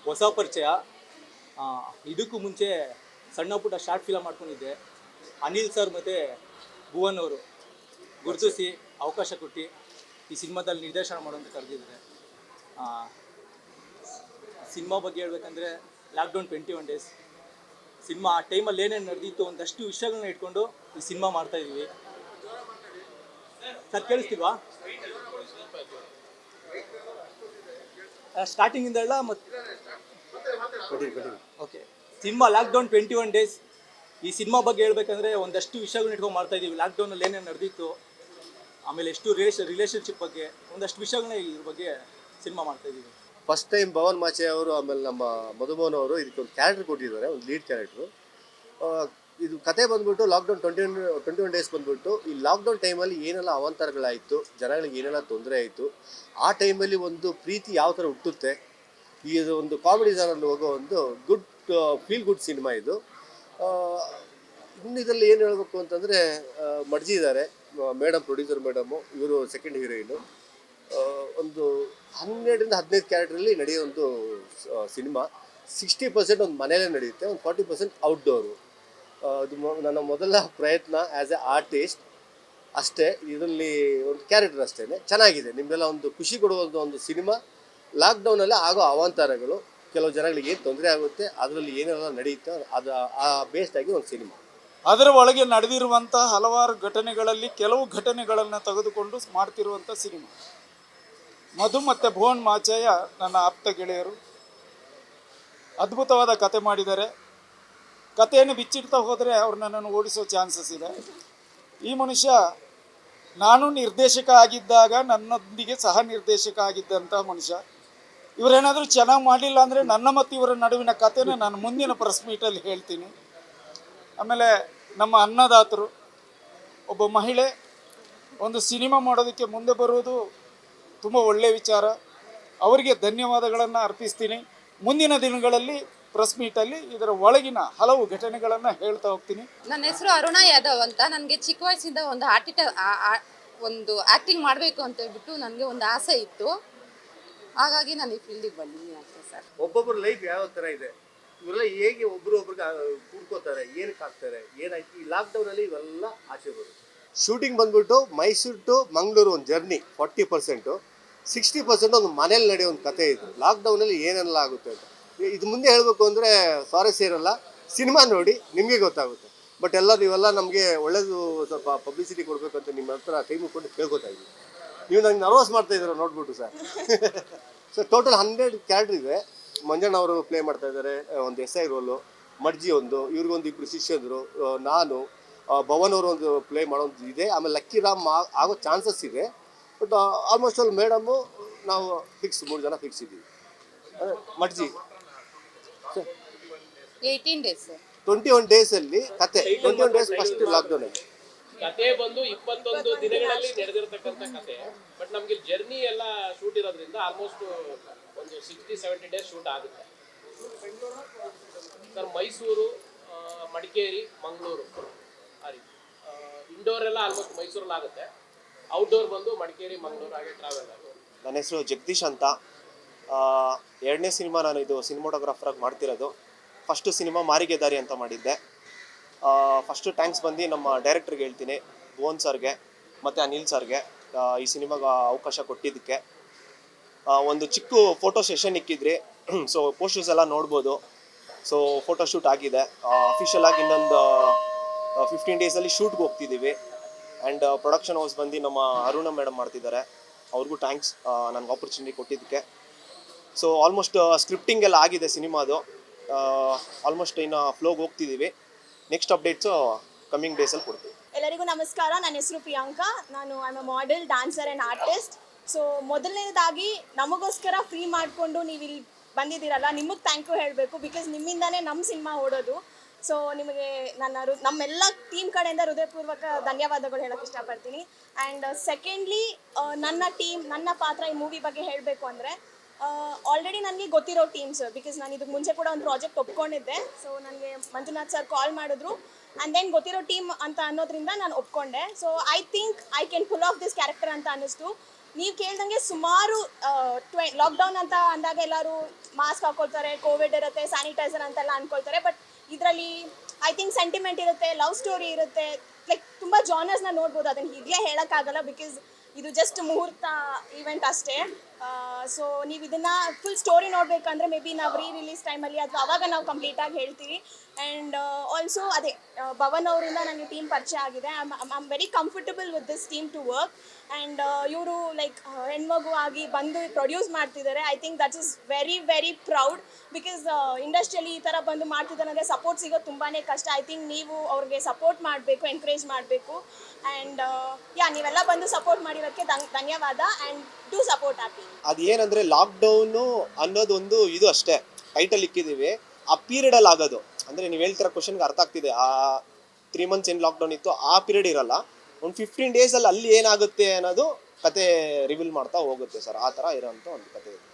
ಹೊಸ ಪರಿಚಯ. ಇದಕ್ಕೂ ಮುಂಚೆ ಸಣ್ಣ ಪುಟ್ಟ ಶಾರ್ಟ್ ಫಿಲಮ್ ಮಾಡ್ಕೊಂಡಿದ್ದೆ. ಅನಿಲ್ ಸರ್ ಮತ್ತು ಭುವನ್ ಅವರು ಗುರುತಿಸಿ ಅವಕಾಶ ಕೊಟ್ಟು ಈ ಸಿನಿಮಾದಲ್ಲಿ ನಿರ್ದೇಶನ ಮಾಡೋಂತ ಕರೆದಿದ್ದಾರೆ. ಸಿನಿಮಾ ಬಗ್ಗೆ ಹೇಳ್ಬೇಕಂದ್ರೆ ಲಾಕ್ಡೌನ್ 21 ಡೇಸ್ ಸಿನಿಮಾ ಆ ಟೈಮಲ್ಲಿ ಏನೇನು ನಡೆದಿತ್ತು ಒಂದಷ್ಟು ವಿಷಯಗಳನ್ನ ಇಟ್ಕೊಂಡು ಈ ಸಿನಿಮಾ ಮಾಡ್ತಾಯಿದ್ದೀವಿ. ಸರ್ ಕೇಳಿಸ್ತೀವಾ? ಸ್ಟಾರ್ಟಿಂಗಿಂದ ಎಲ್ಲ ಮತ್ತು ಓಕೆ. ಸಿನಿಮಾ ಲಾಕ್ಡೌನ್ 21 ಡೇಸ್ ಈ ಸಿನಿಮಾ ಬಗ್ಗೆ ಹೇಳ್ಬೇಕಂದ್ರೆ ಒಂದಷ್ಟು ವಿಷಯಗಳನ್ನ ಇಟ್ಕೊಂಡು ಮಾಡ್ತಾಯಿದ್ದೀವಿ. ಲಾಕ್ಡೌನಲ್ಲಿ ಏನೇನು ನಡೆದಿತ್ತು, ಆಮೇಲೆ ಎಷ್ಟು ರಿಲೇಷನ್ಶಿಪ್ ಬಗ್ಗೆ ಒಂದಷ್ಟು ವಿಷಯಗಳನ್ನ ಇದ್ರ ಬಗ್ಗೆ ಸಿನಿಮಾ ಮಾಡ್ತಾಯಿದ್ದೀವಿ. ಫಸ್ಟ್ ಟೈಮ್ ಭವನ್ ಮಾಚೆ ಅವರು ಆಮೇಲೆ ನಮ್ಮ ಮಧುಮೋಹನ್ ಅವರು ಇದಕ್ಕೆ ಒಂದು ಕ್ಯಾರೆಕ್ಟರ್ ಕೊಟ್ಟಿದ್ದಾರೆ, ಒಂದು ಲೀಡ್ ಕ್ಯಾರೆಕ್ಟ್ರು. ಇದು ಕತೆ ಬಂದ್ಬಿಟ್ಟು ಲಾಕ್ಡೌನ್ 21 ಡೇಸ್ ಬಂದ್ಬಿಟ್ಟು ಈ ಲಾಕ್ಡೌನ್ ಟೈಮಲ್ಲಿ ಏನೆಲ್ಲ ಅವಾಂತರಗಳಾಯಿತು, ಜನಗಳಿಗೆ ಏನೆಲ್ಲ ತೊಂದರೆ ಆಯಿತು, ಆ ಟೈಮಲ್ಲಿ ಒಂದು ಪ್ರೀತಿ ಯಾವ ಥರ ಹುಟ್ಟುತ್ತೆ, ಇದು ಒಂದು ಕಾಮಿಡಿ ಜಾನಲ್ಲಿ ಹೋಗೋ ಒಂದು ಗುಡ್ ಫೀಲ್ ಗುಡ್ ಸಿನಿಮಾ ಇದು. ಇನ್ನು ಇದರಲ್ಲಿ ಏನು ಹೇಳಬೇಕು ಅಂತಂದರೆ ಮಡ್ಜಿ ಇದ್ದಾರೆ ಮೇಡಮ್, ಪ್ರೊಡ್ಯೂಸರ್ ಮೇಡಮು, ಇವರು ಸೆಕೆಂಡ್ ಹೀರೋಯಿನು. ಒಂದು 12-15 ಕ್ಯಾರೆಕ್ಟ್ರಲ್ಲಿ ನಡೆಯೋ ಒಂದು ಸಿನಿಮಾ. 60% ಒಂದು ಮನೆಯಲ್ಲೇ ನಡೆಯುತ್ತೆ, ಒಂದು 40% ಔಟ್ಡೋರು. ಅದು ನನ್ನ ಮೊದಲ ಪ್ರಯತ್ನ ಆ್ಯಸ್ ಎ ಆರ್ಟಿಸ್ಟ್ ಅಷ್ಟೇ. ಇದರಲ್ಲಿ ಒಂದು ಕ್ಯಾರೆಕ್ಟರ್ ಅಷ್ಟೇ, ಚೆನ್ನಾಗಿದೆ. ನಿಮಗೆಲ್ಲ ಒಂದು ಖುಷಿ ಕೊಡುವಂಥ ಒಂದು ಸಿನಿಮಾ. ಲಾಕ್ಡೌನಲ್ಲಿ ಆಗೋ ಅವಾಂತರಗಳು, ಕೆಲವು ಜನಗಳಿಗೆ ಏನು ತೊಂದರೆ ಆಗುತ್ತೆ, ಅದರಲ್ಲಿ ಏನೆಲ್ಲ ನಡೆಯುತ್ತೆ, ಅದು ಆ ಬೇಸ್ಡಾಗಿ ಒಂದು ಸಿನಿಮಾ. ಅದರ ಒಳಗೆ ನಡೆದಿರುವಂಥ ಹಲವಾರು ಘಟನೆಗಳಲ್ಲಿ ಕೆಲವು ಘಟನೆಗಳನ್ನು ತೆಗೆದುಕೊಂಡು ಮಾಡ್ತಿರುವಂಥ ಸಿನಿಮಾ. ಮಧು ಮತ್ತು ಭುವನ್ ಮಾಚಯ್ಯ ನನ್ನ ಆಪ್ತ ಗೆಳೆಯರು, ಅದ್ಭುತವಾದ ಕತೆ ಮಾಡಿದ್ದಾರೆ. ಕಥೆಯನ್ನು ಬಿಚ್ಚಿಡ್ತಾ ಹೋದರೆ ಅವ್ರು ನನ್ನನ್ನು ಓಡಿಸೋ ಚಾನ್ಸಸ್ ಇದೆ. ಈ ಮನುಷ್ಯ ನಾನು ನಿರ್ದೇಶಕ ಆಗಿದ್ದಾಗ ನನ್ನೊಂದಿಗೆ ಸಹ ನಿರ್ದೇಶಕ ಆಗಿದ್ದಂಥ ಮನುಷ್ಯ. ಇವರೇನಾದರೂ ಚೆನ್ನಾಗಿ ಮಾಡಲಿಲ್ಲ ಅಂದರೆ ನನ್ನ ಮತ್ತು ಇವರ ನಡುವಿನ ಕಥೆನ ನಾನು ಮುಂದಿನ ಪ್ರೆಸ್ ಮೀಟಲ್ಲಿ ಹೇಳ್ತೀನಿ. ಆಮೇಲೆ ನಮ್ಮ ಅನ್ನದಾತರು, ಒಬ್ಬ ಮಹಿಳೆ ಒಂದು ಸಿನಿಮಾ ಮಾಡೋದಕ್ಕೆ ಮುಂದೆ ಬರುವುದು ತುಂಬ ಒಳ್ಳೆಯ ವಿಚಾರ. ಅವರಿಗೆ ಧನ್ಯವಾದಗಳನ್ನು ಅರ್ಪಿಸ್ತೀನಿ. ಮುಂದಿನ ದಿನಗಳಲ್ಲಿ ಪ್ರೆಸ್ ಮೀಟಲ್ಲಿ ಇದರ ಒಳಗಿನ ಹಲವು ಘಟನೆಗಳನ್ನು ಹೇಳ್ತಾ ಹೋಗ್ತೀನಿ. ನನ್ನ ಹೆಸರು ಅರುಣಾ ಯಾದವ್ ಅಂತ. ನನಗೆ ಚಿಕ್ಕ ವಯಸ್ಸಿಂದ ಒಂದು ಆ್ಯಕ್ಟಿಂಗ್ ಮಾಡಬೇಕು ಅಂತ ಹೇಳ್ಬಿಟ್ಟು ನನಗೆ ಒಂದು ಆಸೆ ಇತ್ತು. ಹಾಗಾಗಿ ನಾನು ಈ ಫೀಲ್ಡಿಗೆ ಬಂದಿದ್ದೀನಿ ಅಷ್ಟೇ ಸರ್. ಒಬ್ಬೊಬ್ಬರ ಲೈಫ್ ಯಾವ ಥರ ಇದೆ, ಇವೆಲ್ಲ ಹೇಗೆ ಒಬ್ರಿಗೆ ಕೂಡ್ಕೋತಾರೆ, ಏನಕ್ಕೆ ಆಗ್ತಾರೆ, ಏನಾಯ್ತು ಈ ಲಾಕ್ಡೌನಲ್ಲಿ ಇವೆಲ್ಲ ಆಚೆ ಬರುತ್ತೆ. ಶೂಟಿಂಗ್ ಬಂದ್ಬಿಟ್ಟು ಮೈಸೂರು ಟು ಮಂಗಳೂರು ಒಂದು ಜರ್ನಿ 40%, 60% ಒಂದು ಮನೇಲಿ ನಡೆಯೋ ಒಂದು ಕತೆ ಇದು. ಲಾಕ್ಡೌನಲ್ಲಿ ಏನೆಲ್ಲ ಆಗುತ್ತೆ ಅಂತ ಇದು ಮುಂದೆ ಹೇಳಬೇಕು ಅಂದರೆ ಸ್ವಾರಸ್ಯ ಇರಲ್ಲ. ಸಿನಿಮಾ ನೋಡಿ ನಿಮಗೆ ಗೊತ್ತಾಗುತ್ತೆ. ಬಟ್ ನೀವೆಲ್ಲ ನಮಗೆ ಒಳ್ಳೇದು ಸ್ವಲ್ಪ ಪಬ್ಲಿಸಿಟಿ ಕೊಡಬೇಕು ಅಂತ ನಿಮ್ಮ ಹತ್ರ ಟೈಮು ಕೊಟ್ಟು ಕೇಳ್ಕೊತಾ ಇದ್ದೀವಿ. ನೀವು ನಂಗೆ ನರ್ವಸ್ ಮಾಡ್ತಾ ಇದ್ದೀರ ನೋಡ್ಬಿಟ್ಟು ಸರ್. ಸೊ ಟೋಟಲ್ 100 ಕ್ಯಾರೆಕ್ಟರ್ ಇದೆ. ಮಂಜಣ್ಣ ಅವರು ಪ್ಲೇ ಮಾಡ್ತಾ ಇದ್ದಾರೆ ಒಂದು SI ರೋಲು, ಮಡ್ಜಿ ಒಂದು, ಇವ್ರಿಗೊಂದು 2 ಶಿಷ್ಯಂದರು, ನಾನು, ಭವನ್ ಅವರು ಒಂದು ಪ್ಲೇ ಮಾಡೋದು ಇದೆ. ಆಮೇಲೆ ಲಕ್ಕಿ ರಾಮ್ ಆಗೋ ಚಾನ್ಸಸ್ ಇದೆ. ಬಟ್ ಆಲ್ಮೋಸ್ಟ್ ಆಲ್ ಮೇಡಮು ನಾವು ಫಿಕ್ಸ್ 3 ಜನ ಫಿಕ್ಸ್ ಇದ್ದೀವಿ. ಮಡ್ಜಿ 18 ಡೇಸ್ 21 ಡೇಸಲ್ಲಿ ಕತೆ. 21 ಡೇಸ್ ಫಸ್ಟ್ ಲಾಕ್ಡೌನಲ್ಲಿ ಕತೆ ಬಂದು 21 ದಿನಗಳಲ್ಲಿ ನಡೆದಿರತಕ್ಕಂಥ ಕತೆ. ಬಟ್ ನಮ್ಗೆ ಜರ್ನಿ ಎಲ್ಲ ಶೂಟ್ ಇರೋದ್ರಿಂದ ಆಲ್ಮೋಸ್ಟ್ ಒಂದು 60-70 ಡೇಸ್ ಶೂಟ್ ಆಗುತ್ತೆ ಸರ್. ಮೈಸೂರು, ಮಡಿಕೇರಿ, ಮಂಗಳೂರು ಆ ರೀತಿ. ಇಂಡೋರ್ ಎಲ್ಲ ಆಲ್ಮೋಸ್ಟ್ ಮೈಸೂರಲ್ಲಿ ಆಗುತ್ತೆ. ಔಟ್ಡೋರ್ ಬಂದು ಮಡಿಕೇರಿ, ಮಂಗಳೂರು ಹಾಗೆ ಟ್ರಾವೆಲ್ ಆಗುತ್ತೆ. ನನ್ನ ಹೆಸರು ಜಗದೀಶ್ ಅಂತ. 2ನೇ ಸಿನಿಮಾ ನಾನು ಇದು ಸಿನಿಮಾಟೋಗ್ರಾಫರಾಗಿ ಮಾಡ್ತಿರೋದು. ಫಸ್ಟು ಸಿನಿಮಾ ಮಾರಿಗೆ ದಾರಿ ಅಂತ ಮಾಡಿದ್ದೆ. ಫಸ್ಟು ಥ್ಯಾಂಕ್ಸ್ ಬಂದು ನಮ್ಮ ಡೈರೆಕ್ಟ್ರಿಗೆ ಹೇಳ್ತೀನಿ, ಭುವನ್ ಸರ್ಗೆ ಮತ್ತು ಅನಿಲ್ ಸರ್ಗೆ ಈ ಸಿನಿಮಾಗೆ ಅವಕಾಶ ಕೊಟ್ಟಿದ್ದಕ್ಕೆ. ಒಂದು ಚಿಕ್ಕ ಫೋಟೋ ಸೆಷನ್ ಇಕ್ಕಿದ್ರಿ. ಸೊ ಪೋಸ್ಟರ್ಸ್ ಎಲ್ಲ ನೋಡ್ಬೋದು. ಸೊ ಫೋಟೋ ಶೂಟ್ ಆಗಿದೆ. ಅಫಿಷಿಯಲ್ ಆಗಿ ಇನ್ನೊಂದು 15 ಡೇಸಲ್ಲಿ ಶೂಟ್ಗೆ ಹೋಗ್ತಿದ್ದೀವಿ. ಆ್ಯಂಡ್ ಪ್ರೊಡಕ್ಷನ್ ಹೌಸ್ ಬಂದು ನಮ್ಮ ಅರುಣ ಮೇಡಮ್ ಮಾಡ್ತಿದ್ದಾರೆ. ಅವ್ರಿಗೂ ಥ್ಯಾಂಕ್ಸ್ ನನಗೆ ಆಪರ್ಚುನಿಟಿ ಕೊಟ್ಟಿದ್ದಕ್ಕೆ. ಸೊ ಆಲ್ಮೋಸ್ಟ್ ಸ್ಕ್ರಿಪ್ಟಿಂಗ್ ಎಲ್ಲ ಆಗಿದೆ ಸಿನಿಮಾದು. ಆಲ್ಮೋಸ್ಟ್ ಇನ್ನು ಫ್ಲೋಗೆ ಹೋಗ್ತಿದ್ದೀವಿ. ನೆಕ್ಸ್ಟ್ ಅಪ್ಡೇಟ್ಸು ಕಮ್ಮಿಂಗ್ ಡೇಸಲ್ಲಿ ಕೊಡ್ತೀವಿ. ಎಲ್ಲರಿಗೂ ನಮಸ್ಕಾರ. ನನ್ನ ಹೆಸರು ಪ್ರಿಯಾಂಕಾ. ನಾನು I am a model, dancer and artist. So ಮೊದಲನೇದಾಗಿ ನಮಗೋಸ್ಕರ ಫ್ರೀ ಮಾಡಿಕೊಂಡು ನೀವು ಇಲ್ಲಿ ಬಂದಿದ್ದೀರಲ್ಲ, ನಿಮಗೆ ಥ್ಯಾಂಕ್ ಯು ಹೇಳಬೇಕು. ಬಿಕಾಸ್ ನಿಮ್ಮಿಂದನೇ ನಮ್ಮ ಸಿನಿಮಾ ಓಡೋದು. ಸೊ ನಿಮಗೆ ನಮ್ಮೆಲ್ಲ ಟೀಮ್ ಕಡೆಯಿಂದ ಹೃದಯಪೂರ್ವಕ ಧನ್ಯವಾದಗಳು ಹೇಳೋಕ್ಕೆ ಇಷ್ಟಪಡ್ತೀನಿ. ಆ್ಯಂಡ್ ಸೆಕೆಂಡ್ಲಿ ನನ್ನ ಪಾತ್ರ ಈ ಮೂವಿ ಬಗ್ಗೆ ಹೇಳಬೇಕು ಅಂದರೆ ಆಲ್ರೆಡಿ ನನಗೆ ಗೊತ್ತಿರೋ ಟೀಮ್ಸ್. ಬಿಕಾಸ್ ನಾನು ಇದಕ್ಕೆ ಮುಂಚೆ ಕೂಡ ಒಂದು ಪ್ರಾಜೆಕ್ಟ್ ಒಪ್ಕೊಂಡಿದ್ದೆ. ಸೊ ನನಗೆ ಮಂಜುನಾಥ್ ಸರ್ ಕಾಲ್ ಮಾಡಿದ್ರು ಆ್ಯಂಡ್ ದೆನ್ ಗೊತ್ತಿರೋ ಟೀಮ್ ಅಂತ ಅನ್ನೋದ್ರಿಂದ ನಾನು ಒಪ್ಕೊಂಡೆ. So I think I can pull off this character ಅಂತ ಅನ್ನಿಸ್ತು. ನೀವು ಕೇಳ್ದಂಗೆ ಸುಮಾರು ಲಾಕ್ಡೌನ್ ಅಂತ ಅಂದಾಗ ಎಲ್ಲರೂ ಮಾಸ್ಕ್ ಹಾಕೊಳ್ತಾರೆ, ಕೋವಿಡ್ ಇರುತ್ತೆ, ಸ್ಯಾನಿಟೈಸರ್ ಅಂತೆಲ್ಲ ಅನ್ಕೊಳ್ತಾರೆ. ಬಟ್ ಇದರಲ್ಲಿ ಐ ಥಿಂಕ್ ಸೆಂಟಿಮೆಂಟ್ ಇರುತ್ತೆ, ಲವ್ ಸ್ಟೋರಿ ಇರುತ್ತೆ, ಲೈಕ್ ತುಂಬ ಜಾನರ್ಸ್ನ ನೋಡ್ಬೋದು. ಅದನ್ನು ಈಗಲೇ ಹೇಳೋಕ್ಕಾಗಲ್ಲ, ಬಿಕಾಸ್ ಇದು ಜಸ್ಟ್ ಮುಹೂರ್ತ ಈವೆಂಟ್ ಅಷ್ಟೇ. ಸೊ ನೀವು ಇದನ್ನು ಫುಲ್ ಸ್ಟೋರಿ ನೋಡಬೇಕಂದ್ರೆ ಮೇ ಬಿ ನಾವು ರಿಲೀಸ್ ಟೈಮಲ್ಲಿ ಅಥವಾ ಅವಾಗ ನಾವು ಕಂಪ್ಲೀಟಾಗಿ ಹೇಳ್ತೀವಿ. ಆ್ಯಂಡ್ ಆಲ್ಸೋ ಅದೇ ಭವನ್ ಅವರಿಂದ ನನಗೆ ಟೀಮ್ ಪರಿಚಯ ಆಗಿದೆ. I'm very comfortable with this team to work. And ಇವರು ಲೈಕ್ ಹೆಣ್ಮಗು ಆಗಿ ಬಂದು ಪ್ರೊಡ್ಯೂಸ್ ಮಾಡ್ತಿದ್ದಾರೆ. I think that is very very proud, because ಇಂಡಸ್ಟ್ರಿಯಲ್ಲಿ ಈ ಥರ ಬಂದು ಮಾಡ್ತಿದ್ದಾರೆ ಅಂದರೆ ಸಪೋರ್ಟ್ ಸಿಗೋದು ತುಂಬಾ ಕಷ್ಟ. ಐ ಥಿಂಕ್ ನೀವು ಅವ್ರಿಗೆ ಸಪೋರ್ಟ್ ಮಾಡಬೇಕು, ಎಂಕರೇಜ್ ಮಾಡಬೇಕು. ಆ್ಯಂಡ್ ನೀವೆಲ್ಲ ಬಂದು ಸಪೋರ್ಟ್ ಮಾಡಿರೋದಕ್ಕೆ ಧನ್ಯವಾದ. And do support happy. ಅದು ಏನಂದರೆ ಲಾಕ್ಡೌನು ಅನ್ನೋದೊಂದು ಇದು ಅಷ್ಟೇ, ಟೈಟಲ್ ಇಕ್ಕಿದ್ದೀವಿ. ಆ ಪೀರಿಯಡಲ್ಲಿ ಆಗೋದು ಅಂದರೆ ನೀವು ಹೇಳ್ತಿರೋ ಕ್ವಶನ್ಗೆ ಅರ್ಥ ಆಗ್ತಿದೆ. ಆ 3 months ಏನು ಲಾಕ್ಡೌನ್ ಇತ್ತು ಆ ಪೀರಿಯಡ್ ಇರಲ್ಲ. ಒಂದು 15 days ಅಲ್ಲಿ ಏನಾಗುತ್ತೆ ಅನ್ನೋದು ಕತೆ ರಿವೀಲ್ ಮಾಡ್ತಾ ಹೋಗುತ್ತೆ ಸರ್. ಆ ಥರ ಇರೋಂಥ ಒಂದು ಕತೆ ಇದೆ.